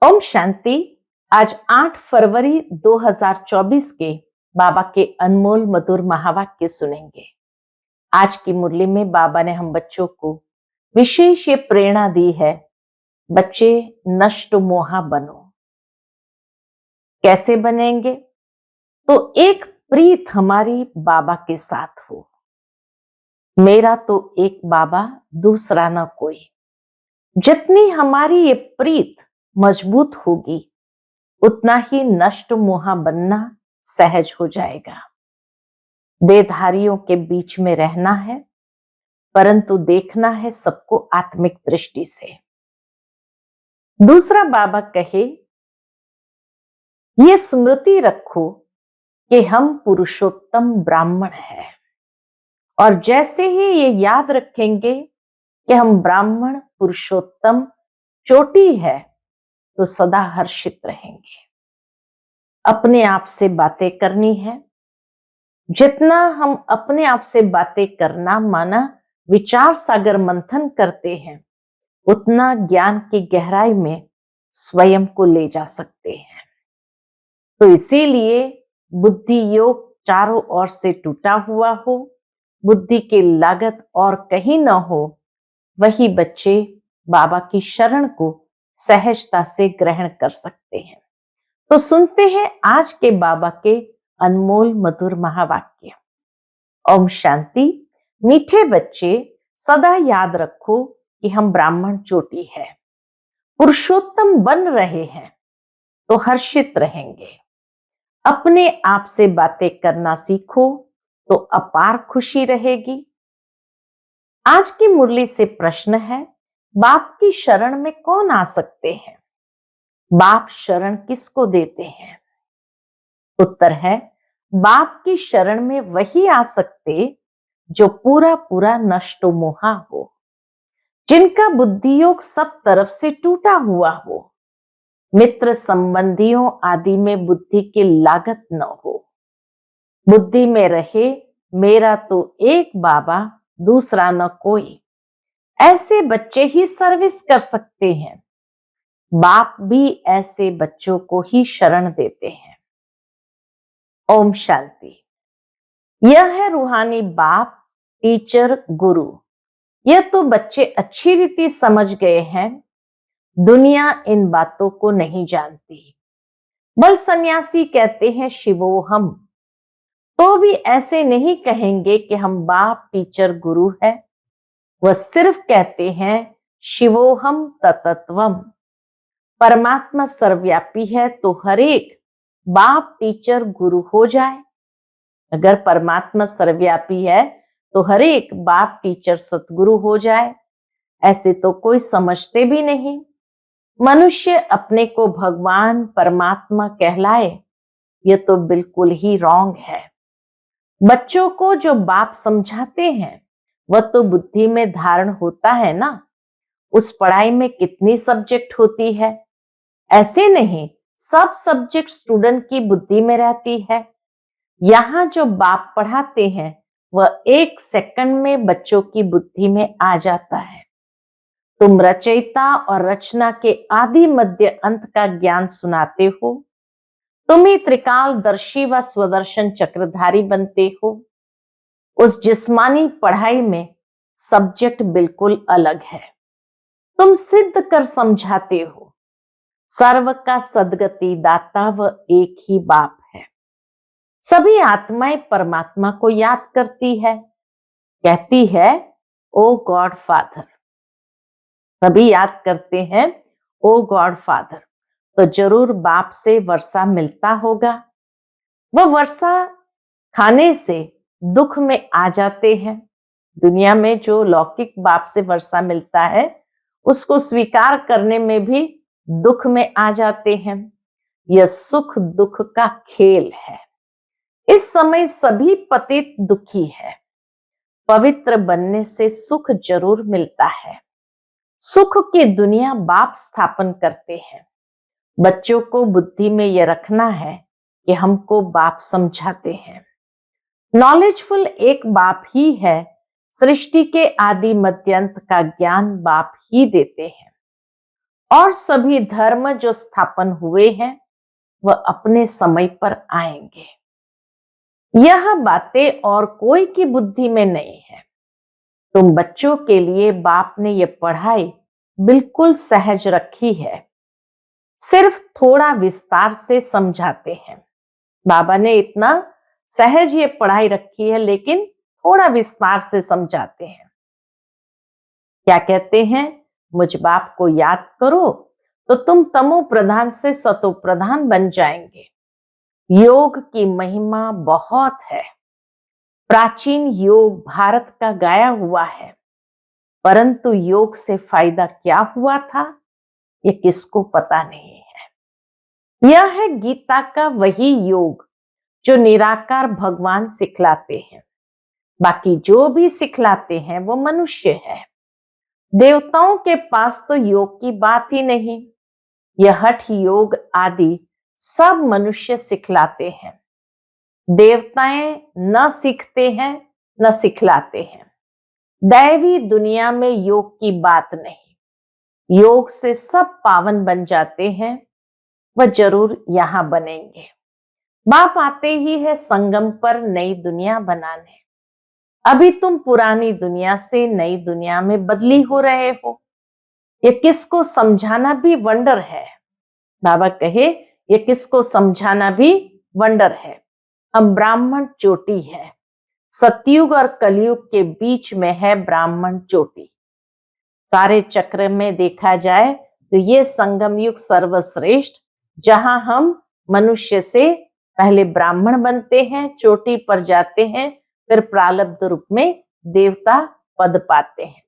ओम शांति। आज 8 फरवरी 2024 के बाबा के अनमोल मधुर महावाक्य सुनेंगे। आज की मुरली में बाबा ने हम बच्चों को विशेष ये प्रेरणा दी है, बच्चे नष्ट मोहा बनो। कैसे बनेंगे? तो एक प्रीत हमारी बाबा के साथ हो। मेरा तो एक बाबा, दूसरा न कोई। जितनी हमारी ये प्रीत मजबूत होगी, उतना ही नष्ट मोहा बनना सहज हो जाएगा। देहधारियों के बीच में रहना है, परंतु देखना है सबको आत्मिक दृष्टि से। दूसरा बाबा कहे, ये स्मृति रखो कि हम पुरुषोत्तम ब्राह्मण हैं, और जैसे ही ये याद रखेंगे कि हम ब्राह्मण पुरुषोत्तम चोटी है, तो सदा हर्षित रहेंगे। अपने आप से बातें करनी है। जितना हम अपने आप से बातें करना माना विचार सागर मंथन करते हैं, उतना ज्ञान की गहराई में स्वयं को ले जा सकते हैं। तो इसीलिए बुद्धि योग चारों ओर से टूटा हुआ हो, बुद्धि की लागत और कहीं न हो, वही बच्चे बाबा की शरण को सहजता से ग्रहण कर सकते हैं। तो सुनते हैं आज के बाबा के अनमोल मधुर महावाक्य। ओम शांति। मीठे बच्चे, सदा याद रखो कि हम ब्राह्मण चोटी है, पुरुषोत्तम बन रहे हैं, तो हर्षित रहेंगे। अपने आप से बातें करना सीखो तो अपार खुशी रहेगी। आज की मुरली से प्रश्न है, बाप की शरण में कौन आ सकते हैं? बाप शरण किसको देते हैं? उत्तर है, बाप की शरण में वही आ सकते जो पूरा पूरा नष्ट मोहा हो, जिनका बुद्धि योग सब तरफ से टूटा हुआ हो, मित्र संबंधियों आदि में बुद्धि की लागत न हो, बुद्धि में रहे मेरा तो एक बाबा, दूसरा न कोई। ऐसे बच्चे ही सर्विस कर सकते हैं। बाप भी ऐसे बच्चों को ही शरण देते हैं। ओम शांति। यह है रूहानी बाप, टीचर, गुरु। यह तो बच्चे अच्छी रीति समझ गए हैं। दुनिया इन बातों को नहीं जानती। बल सन्यासी कहते हैं शिवोहम, तो भी ऐसे नहीं कहेंगे कि हम बाप, टीचर, गुरु है। वह सिर्फ कहते हैं शिवोहम ततत्वम। परमात्मा सर्वव्यापी है, तो हर एक बाप, टीचर, गुरु हो जाए। अगर परमात्मा सर्वव्यापी है तो हर एक बाप, टीचर, सतगुरु हो जाए। ऐसे तो कोई समझते भी नहीं। मनुष्य अपने को भगवान परमात्मा कहलाए, यह तो बिल्कुल ही रॉन्ग है। बच्चों को जो बाप समझाते हैं, वह तो बुद्धि में धारण होता है ना। उस पढ़ाई में कितनी सब्जेक्ट होती है? ऐसे नहीं, सब सब्जेक्ट स्टूडेंट की बुद्धि में रहती है। यहाँ जो बाप पढ़ाते हैं, वह 1 सेकंड में बच्चों की बुद्धि में आ जाता है। तुम रचयिता और रचना के आदि मध्य अंत का ज्ञान सुनाते हो। तुम ही त्रिकालदर्शी व स्वदर्शन चक्रधारी बनते हो। उस जिस्मानी पढ़ाई में सब्जेक्ट बिल्कुल अलग है। तुम सिद्ध कर समझाते हो। सर्व का सदगति दाता व एक ही बाप है। सभी आत्माएं परमात्मा को याद करती है, कहती है ओ गॉड फादर। सभी याद करते हैं ओ गॉड फादर, तो जरूर बाप से वर्षा मिलता होगा। वह वर्षा खाने से दुख में आ जाते हैं। दुनिया में जो लौकिक बाप से वर्षा मिलता है, उसको स्वीकार करने में भी दुख में आ जाते हैं। यह सुख दुख का खेल है। इस समय सभी पतित दुखी है। पवित्र बनने से सुख जरूर मिलता है। सुख की दुनिया बाप स्थापन करते हैं। बच्चों को बुद्धि में यह रखना है कि हमको बाप समझाते हैं। नॉलेजफुल एक बाप ही है। सृष्टि के आदि मध्यांत का ज्ञान बाप ही देते हैं। और सभी धर्म जो स्थापन हुए हैं वह अपने समय पर आएंगे। यह बातें और कोई की बुद्धि में नहीं है। तुम बच्चों के लिए बाप ने यह पढ़ाई बिल्कुल सहज रखी है, सिर्फ थोड़ा विस्तार से समझाते हैं। बाबा ने इतना सहज ये पढ़ाई रखी है, लेकिन थोड़ा विस्तार से समझाते हैं। क्या कहते हैं? मुझ बाप को याद करो तो तुम तमो प्रधान से सतो प्रधान बन जाएंगे। योग की महिमा बहुत है। प्राचीन योग भारत का गाया हुआ है, परंतु योग से फायदा क्या हुआ था ये किसको पता नहीं है। यह है गीता का वही योग जो निराकार भगवान सिखलाते हैं। बाकी जो भी सिखलाते हैं वो मनुष्य है। देवताओं के पास तो योग की बात ही नहीं। यह हठ योग आदि सब मनुष्य सिखलाते हैं। देवताएं न सीखते हैं न सिखलाते हैं। दैवी दुनिया में योग की बात नहीं। योग से सब पावन बन जाते हैं, वह जरूर यहां बनेंगे। बाप आते ही है संगम पर नई दुनिया बनाने। अभी तुम पुरानी दुनिया से नई दुनिया में बदली हो रहे हो। ये किसको समझाना भी वंडर है। बाबा कहे ये किसको समझाना भी वंडर है। हम ब्राह्मण चोटी है। सतयुग और कलयुग के बीच में है ब्राह्मण चोटी। सारे चक्र में देखा जाए तो ये संगम युग सर्वश्रेष्ठ, जहां हम मनुष्य से पहले ब्राह्मण बनते हैं, चोटी पर जाते हैं, फिर प्रारब्ध रूप में देवता पद पाते हैं।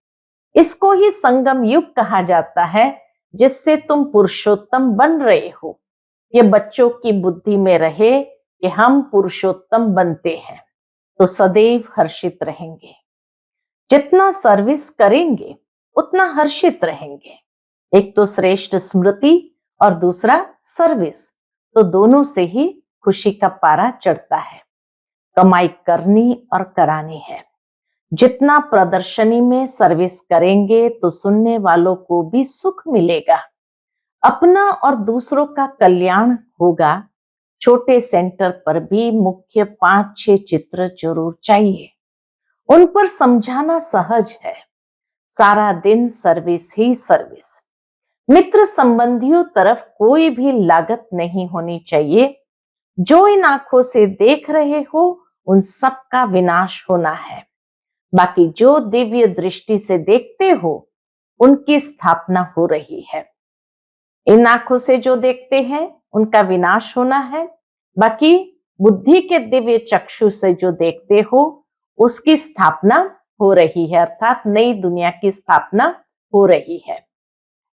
इसको ही संगम युग कहा जाता है, जिससे तुम पुरुषोत्तम बन रहे हो। ये बच्चों की बुद्धि में रहे कि हम पुरुषोत्तम बनते हैं तो सदैव हर्षित रहेंगे। जितना सर्विस करेंगे उतना हर्षित रहेंगे। एक तो श्रेष्ठ स्मृति और दूसरा सर्विस, तो दोनों से ही खुशी का पारा चढ़ता है। कमाई करनी और करानी है। जितना प्रदर्शनी में सर्विस करेंगे तो सुनने वालों को भी सुख मिलेगा, अपना और दूसरों का कल्याण होगा। छोटे सेंटर पर भी मुख्य 5-6 चित्र जरूर चाहिए। उन पर समझाना सहज है। सारा दिन सर्विस ही सर्विस। मित्र संबंधियों तरफ कोई भी लागत नहीं होनी चाहिए। जो इन आंखों से देख रहे हो उन सब का विनाश होना है। बाकी जो दिव्य दृष्टि से देखते हो उनकी स्थापना हो रही है। इन आंखों से जो देखते हैं उनका विनाश होना है। बाकी बुद्धि के दिव्य चक्षु से जो देखते हो उसकी स्थापना हो रही है, अर्थात नई दुनिया की स्थापना हो रही है।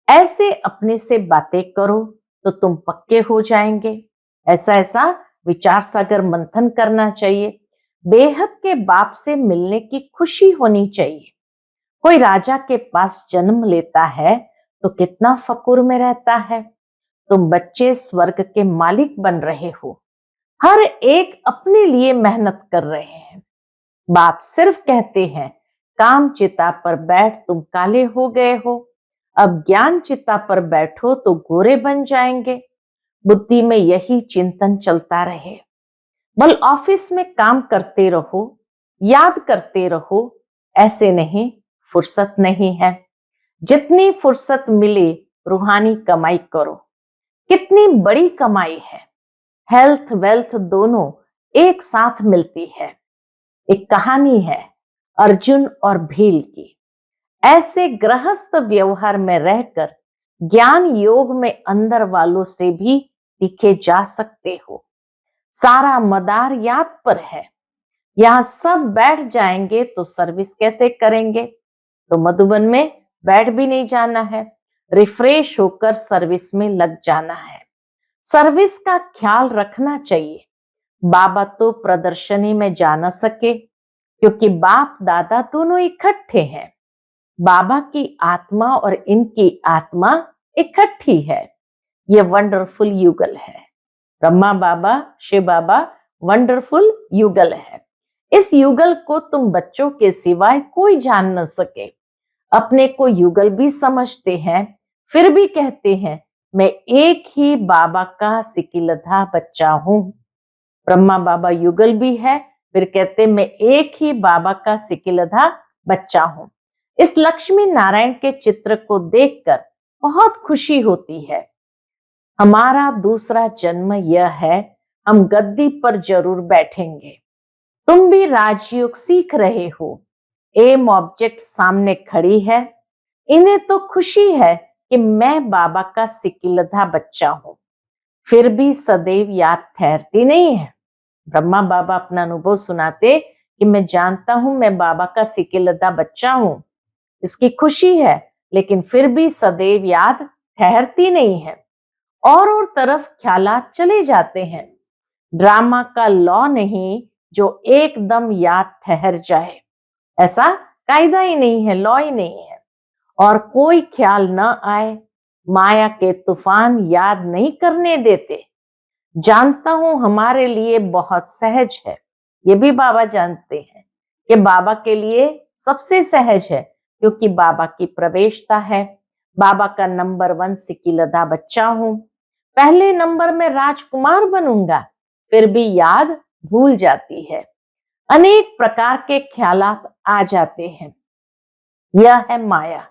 ऐसे अपने से बातें करो तो तुम पक्के हो जाएंगे। ऐसा ऐसा विचार सागर मंथन करना चाहिए। बेहद के बाप से मिलने की खुशी होनी चाहिए। कोई राजा के पास जन्म लेता है तो कितना फकुर में रहता है। तुम बच्चे स्वर्ग के मालिक बन रहे हो। हर एक अपने लिए मेहनत कर रहे हैं। बाप सिर्फ कहते हैं काम चिता पर बैठ तुम काले हो गए हो, अब ज्ञान चिता पर बैठो तो गोरे बन जाएंगे। बुद्धि में यही चिंतन चलता रहे। बल ऑफिस में काम करते रहो, याद करते रहो, ऐसे नहीं, फुर्सत नहीं है। जितनी फुर्सत मिले रूहानी कमाई करो। कितनी बड़ी कमाई है। हेल्थ वेल्थ दोनों एक साथ मिलती है। एक कहानी है अर्जुन और भील की। ऐसे गृहस्थ व्यवहार में रहकर ज्ञान योग में अंदर वालों से भी दिखे जा सकते हो। सारा मदार याद पर है। यहां सब बैठ जाएंगे तो सर्विस कैसे करेंगे। तो मधुबन में बैठ भी नहीं जाना है, रिफ्रेश होकर सर्विस में लग जाना है। सर्विस का ख्याल रखना चाहिए। बाबा तो प्रदर्शनी में जा न सके क्योंकि बाप दादा दोनों इकट्ठे हैं। बाबा की आत्मा और इनकी आत्मा इकट्ठी है। यह वंडरफुल युगल है। ब्रह्मा बाबा शिव बाबा वंडरफुल युगल है। इस युगल को तुम बच्चों के सिवाय कोई जान न सके। अपने को युगल भी समझते हैं फिर भी कहते हैं मैं एक ही बाबा का सिकिलधा बच्चा हूं। ब्रह्मा बाबा युगल भी है, फिर कहते मैं एक ही बाबा का सिकिलधा बच्चा हूं। इस लक्ष्मी नारायण के चित्र को देखकर बहुत खुशी होती है। हमारा दूसरा जन्म यह है, हम गद्दी पर जरूर बैठेंगे। तुम भी राजयोग सीख रहे हो। एम ऑब्जेक्ट सामने खड़ी है। इन्हें तो खुशी है कि मैं बाबा का सिकिलधा बच्चा हूं, फिर भी सदैव याद ठहरती नहीं है। ब्रह्मा बाबा अपना अनुभव सुनाते कि मैं जानता हूं मैं बाबा का सिकिलधा बच्चा हूं, इसकी खुशी है, लेकिन फिर भी सदैव याद ठहरती नहीं है। और तरफ ख्यालात चले जाते हैं। ड्रामा का लॉ नहीं जो एकदम याद ठहर जाए, ऐसा कायदा ही नहीं है, लॉ ही नहीं है। और कोई ख्याल न आए, माया के तूफान याद नहीं करने देते। जानता हूं हमारे लिए बहुत सहज है, ये भी बाबा जानते हैं कि बाबा के लिए सबसे सहज है, क्योंकि बाबा की प्रवेशता है। बाबा का नंबर 1 सिकिलधा बच्चा हूं। पहले नंबर में राजकुमार बनूंगा, फिर भी याद भूल जाती है। अनेक प्रकार के ख्यालात आ जाते हैं। यह है माया।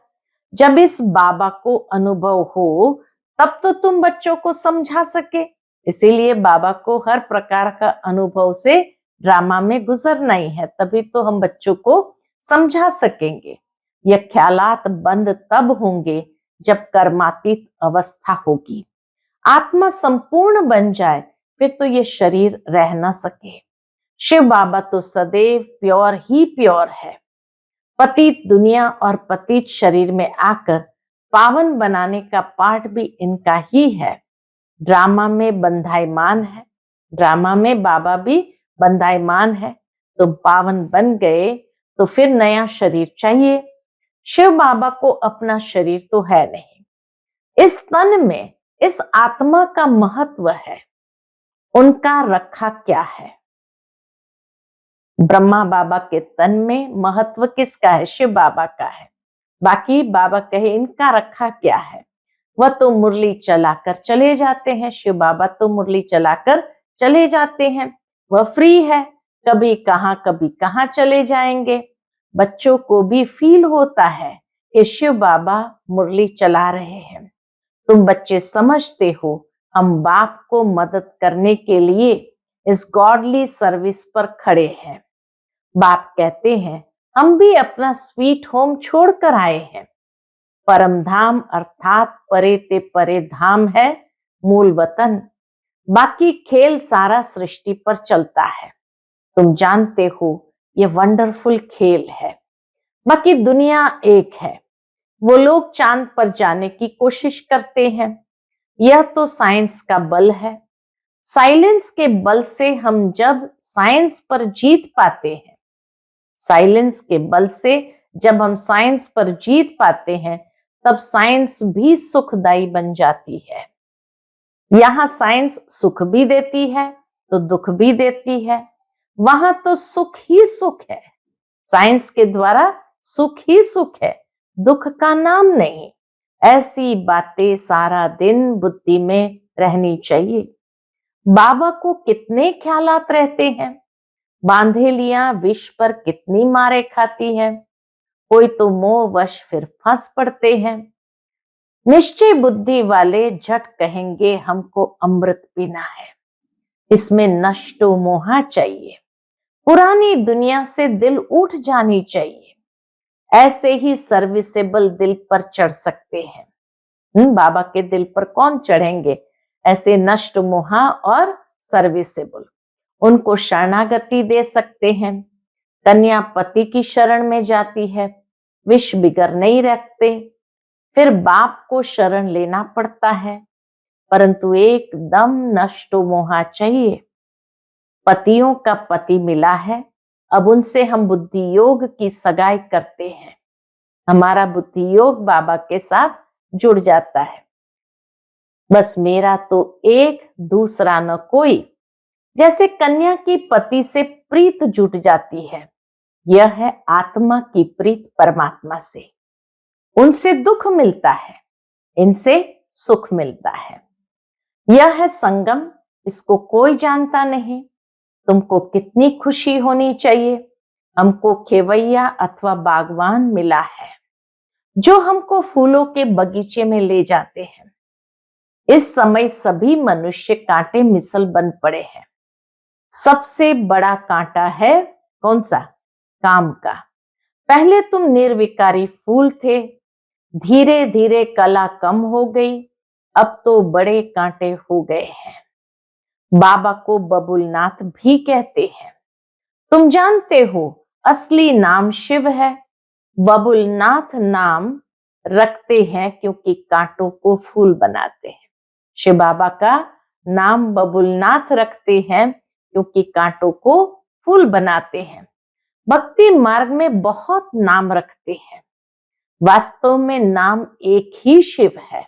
जब इस बाबा को अनुभव हो, तब तो तुम बच्चों को समझा सके। इसीलिए बाबा को हर प्रकार का अनुभव से ड्रामा में गुजरना ही है, तभी तो हम बच्चों को समझा सकेंगे। यह ख्यालात बंद तब होंगे जब कर्मातीत अवस्था होगी, आत्मा संपूर्ण बन जाए, फिर तो ये शरीर रह ना सके। शिव बाबा तो सदैव प्योर ही प्योर है। पतित दुनिया और पतित शरीर में आकर पावन बनाने का पाठ भी इनका ही है। ड्रामा में बंधाईमान है, ड्रामा में बाबा भी बंधाईमान है। तुम पावन बन गए तो फिर नया शरीर चाहिए। शिव बाबा को अपना शरीर तो है नहीं। इस तन में इस आत्मा का महत्व है, उनका रखा क्या है? ब्रह्मा बाबा के तन में महत्व किसका है? शिव बाबा का है। बाकी बाबा कहे इनका रखा क्या है? वह तो मुरली चलाकर चले जाते हैं। शिव बाबा तो मुरली चलाकर चले जाते हैं, वह फ्री है, कभी कहाँ चले जाएंगे। बच्चों को भी फील होता है कि शिव बाबा मुरली चला रहे हैं। तुम बच्चे समझते हो हम बाप को मदद करने के लिए इस गॉडली सर्विस पर खड़े हैं। बाप कहते हैं हम भी अपना स्वीट होम छोड़कर आए हैं। परम धाम अर्थात परे ते परे धाम है मूल वतन। बाकी खेल सारा सृष्टि पर चलता है, तुम जानते हो ये वंडरफुल खेल है। बाकी दुनिया एक है। वो लोग चांद पर जाने की कोशिश करते हैं, यह तो साइंस का बल है। साइलेंस के बल से हम जब साइंस पर जीत पाते हैं, साइलेंस के बल से जब हम साइंस पर जीत पाते हैं, तब साइंस भी सुखदायी बन जाती है। यहां साइंस सुख भी देती है तो दुख भी देती है, वहां तो सुख ही सुख है। साइंस के द्वारा सुख ही सुख है, दुख का नाम नहीं। ऐसी बातें सारा दिन बुद्धि में रहनी चाहिए। बाबा को कितने ख्यालात रहते हैं। बांधेलियां विष पर कितनी मारे खाती है, कोई तो मोहवश फिर फंस पड़ते हैं। निश्चय बुद्धि वाले झट कहेंगे हमको अमृत पीना है, इसमें नष्टो मोहा चाहिए। पुरानी दुनिया से दिल उठ जानी चाहिए। ऐसे ही सर्विसेबल दिल पर चढ़ सकते हैं। बाबा के दिल पर कौन चढ़ेंगे? ऐसे नष्ट मोहा और सर्विसेबल, उनको शरणागति दे सकते हैं। कन्या पति की शरण में जाती है, विष बिगर नहीं रखते, फिर बाप को शरण लेना पड़ता है, परंतु एकदम नष्टो मोहा चाहिए। पतियों का पति मिला है, अब उनसे हम बुद्धि योग की सगाई करते हैं। हमारा बुद्धि योग बाबा के साथ जुड़ जाता है। बस मेरा तो एक, दूसरा न कोई। जैसे कन्या की पति से प्रीत जुट जाती है, यह है आत्मा की प्रीत परमात्मा से। उनसे दुख मिलता है, इनसे सुख मिलता है। यह है संगम, इसको कोई जानता नहीं। तुमको कितनी खुशी होनी चाहिए, हमको खेवैया अथवा बागवान मिला है जो हमको फूलों के बगीचे में ले जाते हैं। इस समय सभी मनुष्य कांटे मिसल बन पड़े हैं। सबसे बड़ा कांटा है कौन सा? काम का। पहले तुम निर्विकारी फूल थे, धीरे धीरे कला कम हो गई, अब तो बड़े कांटे हो गए हैं। बाबा को बबुलनाथ भी कहते हैं। तुम जानते हो असली नाम शिव है। बबुलनाथ नाम रखते हैं क्योंकि कांटों को फूल बनाते हैं। शिव बाबा का नाम बबुलनाथ रखते हैं क्योंकि कांटों को फूल बनाते हैं। भक्ति मार्ग में बहुत नाम रखते हैं, वास्तव में नाम एक ही शिव है।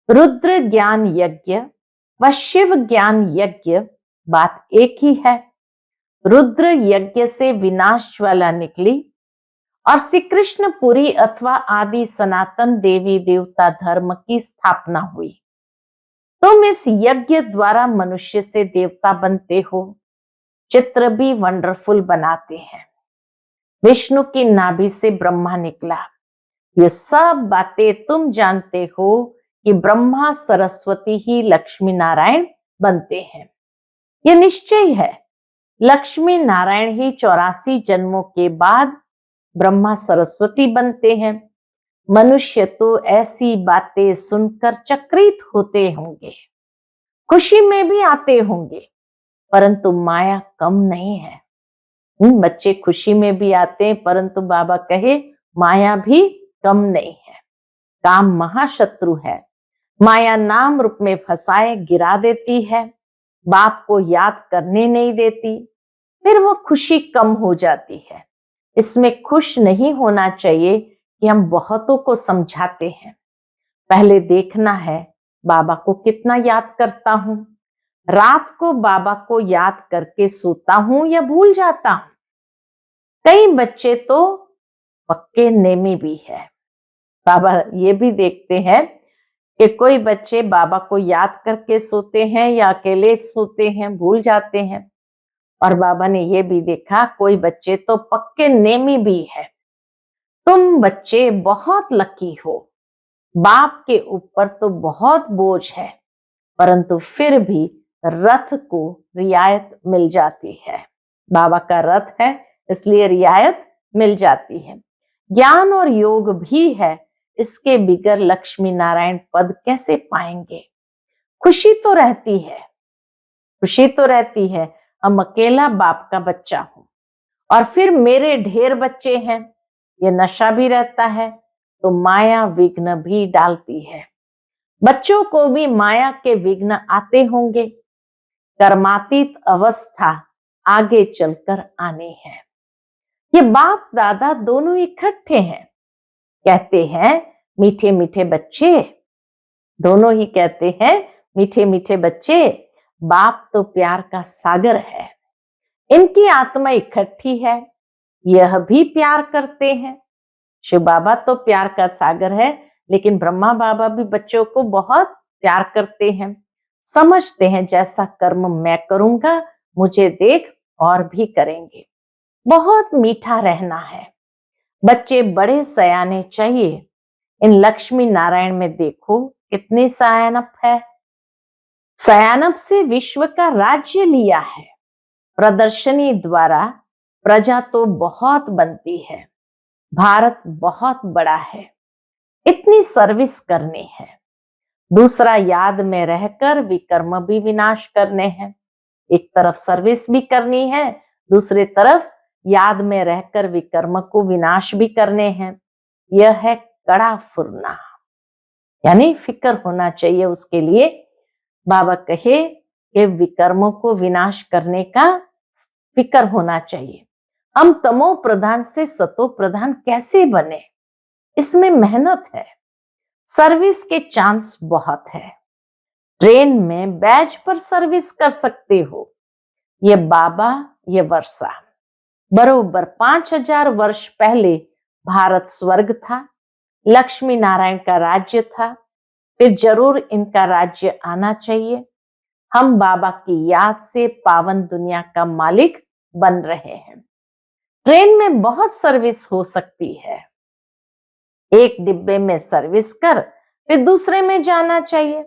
रुद्र ज्ञान यज्ञ व शिव ज्ञान यज्ञ बात एक ही है। रुद्र यज्ञ से विनाश ज्वाला निकली और श्री कृष्णपुरी अथवा आदि सनातन देवी देवता धर्म की स्थापना हुई। तुम इस यज्ञ द्वारा मनुष्य से देवता बनते हो। चित्र भी वंडरफुल बनाते हैं। विष्णु की नाभि से ब्रह्मा निकला। ये सब बातें तुम जानते हो कि ब्रह्मा सरस्वती ही लक्ष्मी नारायण बनते हैं। ये निश्चय है, लक्ष्मी नारायण ही 84 जन्मों के बाद ब्रह्मा सरस्वती बनते हैं। मनुष्य तो ऐसी बातें सुनकर चकित होते होंगे, खुशी में भी आते होंगे, परंतु माया कम नहीं है। बच्चे खुशी में भी आते हैं, परंतु बाबा कहे माया भी कम नहीं है। काम महाशत्रु है। माया नाम रूप में फंसाए गिरा देती है, बाप को याद करने नहीं देती, फिर वो खुशी कम हो जाती है। इसमें खुश नहीं होना चाहिए कि हम बहुतों को समझाते हैं। पहले देखना है बाबा को कितना याद करता हूं, रात को बाबा को याद करके सोता हूं या भूल जाता हूं। कई बच्चे तो पक्के नेमी भी है। बाबा ये भी देखते हैं कि कोई बच्चे बाबा को याद करके सोते हैं या अकेले सोते हैं, भूल जाते हैं। और बाबा ने ये भी देखा कोई बच्चे तो पक्के नेमी भी है। तुम बच्चे बहुत लकी हो, बाप के ऊपर तो बहुत बोझ है, परंतु फिर भी रथ को रियायत मिल जाती है। बाबा का रथ है इसलिए रियायत मिल जाती है। ज्ञान और योग भी है, इसके बिगर लक्ष्मी नारायण पद कैसे पाएंगे? खुशी तो रहती है, खुशी तो रहती है। हम अकेला बाप का बच्चा हूं और फिर मेरे ढेर बच्चे हैं, ये नशा भी रहता है, तो माया विघ्न भी डालती है। बच्चों को भी माया के विघ्न आते होंगे। कर्मातीत अवस्था आगे चलकर आनी है। ये बाप दादा दोनों इकट्ठे हैं। कहते हैं मीठे मीठे बच्चे, दोनों ही कहते हैं मीठे मीठे बच्चे। बाप तो प्यार का सागर है, इनकी आत्मा इकट्ठी है, यह भी प्यार करते हैं। शिव बाबा तो प्यार का सागर है, लेकिन ब्रह्मा बाबा भी बच्चों को बहुत प्यार करते हैं। समझते हैं जैसा कर्म मैं करूंगा मुझे देख और भी करेंगे। बहुत मीठा रहना है। बच्चे बड़े सयाने चाहिए। इन लक्ष्मी नारायण में देखो कितनी सयानप है। सयानप से विश्व का राज्य लिया है। प्रदर्शनी द्वारा प्रजा तो बहुत बनती है। भारत बहुत बड़ा है, इतनी सर्विस करनी है। दूसरा याद में रहकर विकर्म भी विनाश करने हैं। एक तरफ सर्विस भी करनी है, दूसरी तरफ याद में रहकर विकर्म को विनाश भी करने हैं। यह है कड़ा फुरना, यानी फिक्र होना चाहिए उसके लिए। बाबा कहे कि विकर्मों को विनाश करने का फिक्र होना चाहिए। हम तमो प्रधान से सतो प्रधान कैसे बने, इसमें मेहनत है। सर्विस के चांस बहुत है। ट्रेन में बैज पर सर्विस कर सकते हो। ये बाबा, ये वर्षा। बरोबर 5000 वर्ष पहले भारत स्वर्ग था, लक्ष्मी नारायण का राज्य था। फिर जरूर इनका राज्य आना चाहिए। हम बाबा की याद से पावन दुनिया का मालिक बन रहे हैं। ट्रेन में बहुत सर्विस हो सकती है। एक डिब्बे में सर्विस कर फिर दूसरे में जाना चाहिए।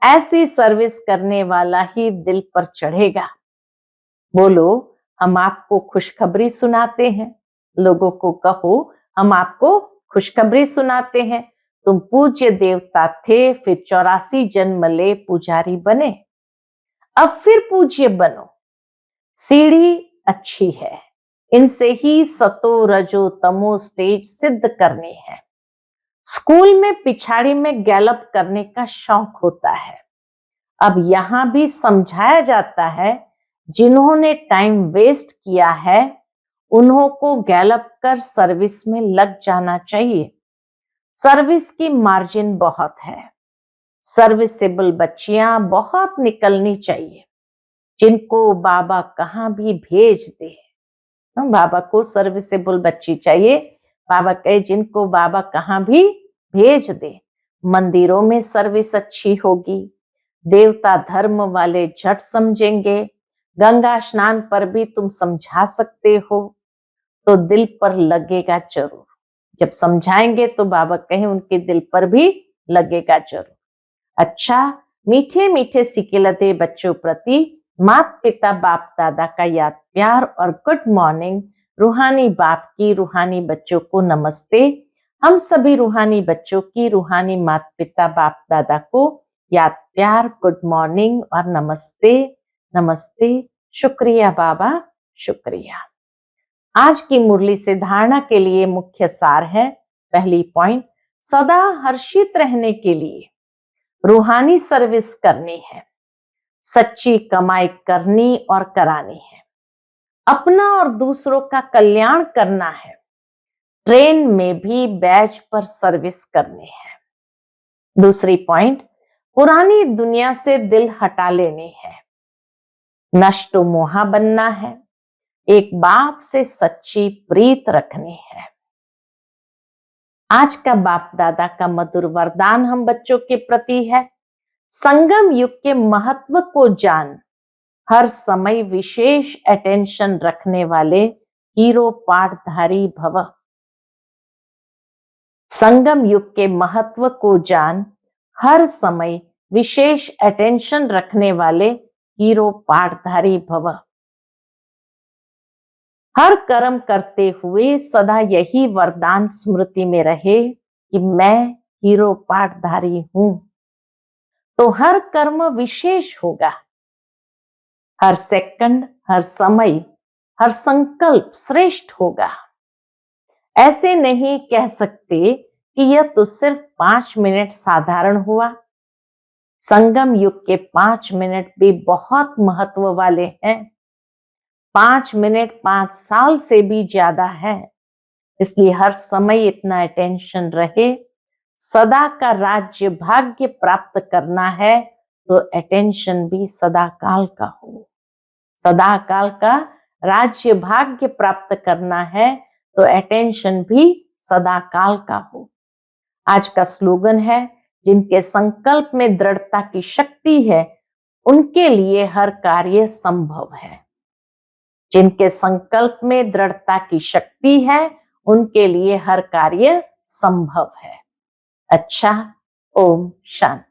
ऐसी सर्विस करने वाला ही दिल पर चढ़ेगा। बोलो, हम आपको खुशखबरी सुनाते हैं। लोगों को कहो, हम आपको खुशखबरी सुनाते हैं। तुम पूज्य देवता थे, फिर 84 जन्म ले पुजारी बने, अब फिर पूज्य बनो। सीढ़ी अच्छी है, इनसे ही सतो रजो तमो स्टेज सिद्ध करनी है। स्कूल में पिछाड़ी में गैलप करने का शौक होता है। अब यहां भी समझाया जाता है, जिन्होंने टाइम वेस्ट किया है उन्हों को गैलप कर सर्विस में लग जाना चाहिए। सर्विस की मार्जिन बहुत है। सर्विसेबल बच्चियां बहुत निकलनी चाहिए, जिनको बाबा कहां भी भेज दे। बाबा को सर्विसेबल बच्ची चाहिए। बाबा कहे जिनको बाबा कहां भी भेज दे। मंदिरों में सर्विस अच्छी होगी, देवता धर्म वाले झट समझेंगे। गंगा स्नान पर भी तुम समझा सकते हो, तो दिल पर लगेगा जरूर। जब समझाएंगे तो बाबा कहें उनके दिल पर भी लगेगा जरूर। अच्छा, मीठे मीठे सिकिलते बच्चों प्रति माता पिता बाप दादा का याद प्यार और गुड मॉर्निंग। रूहानी बाप की रूहानी बच्चों को नमस्ते। हम सभी रूहानी बच्चों की रूहानी माता पिता बाप दादा को याद प्यार, गुड मॉर्निंग और नमस्ते। नमस्ते। शुक्रिया बाबा, शुक्रिया। आज की मुरली से धारणा के लिए मुख्य सार है। पहली पॉइंट, सदा हर्षित रहने के लिए रूहानी सर्विस करनी है, सच्ची कमाई करनी और करानी है, अपना और दूसरों का कल्याण करना है। ट्रेन में भी बैच पर सर्विस करनी है। दूसरी पॉइंट, पुरानी दुनिया से दिल हटा लेनी है, नष्ट मोहा बनना है, एक बाप से सच्ची प्रीत रखनी है। आज का बाप दादा का मधुर वरदान हम बच्चों के प्रति है, संगम युग के महत्व को जान, हर समय विशेष अटेंशन रखने वाले हीरो पाठधारी भव। संगम युग के महत्व को जान, हर समय विशेष अटेंशन रखने वाले हीरो पाठधारी भव। हर कर्म करते हुए सदा यही वरदान स्मृति में रहे कि मैं हीरो पाठधारी हूं, तो हर कर्म विशेष होगा। हर सेकंड, हर समय, हर संकल्प श्रेष्ठ होगा। ऐसे नहीं कह सकते कि यह तो सिर्फ 5 मिनट साधारण हुआ। संगम युग के 5 मिनट भी बहुत महत्व वाले हैं। 5 मिनट 5 साल से भी ज्यादा है। इसलिए हर समय इतना अटेंशन रहे। सदा का राज्य भाग्य प्राप्त करना है तो अटेंशन भी सदा काल का हो। सदा काल का राज्य भाग्य प्राप्त करना है तो अटेंशन भी सदा काल का हो। आज का स्लोगन है, जिनके संकल्प में दृढ़ता की शक्ति है उनके लिए हर कार्य संभव है। जिनके संकल्प में दृढ़ता की शक्ति है उनके लिए हर कार्य संभव है। अच्छा, ओम शांति।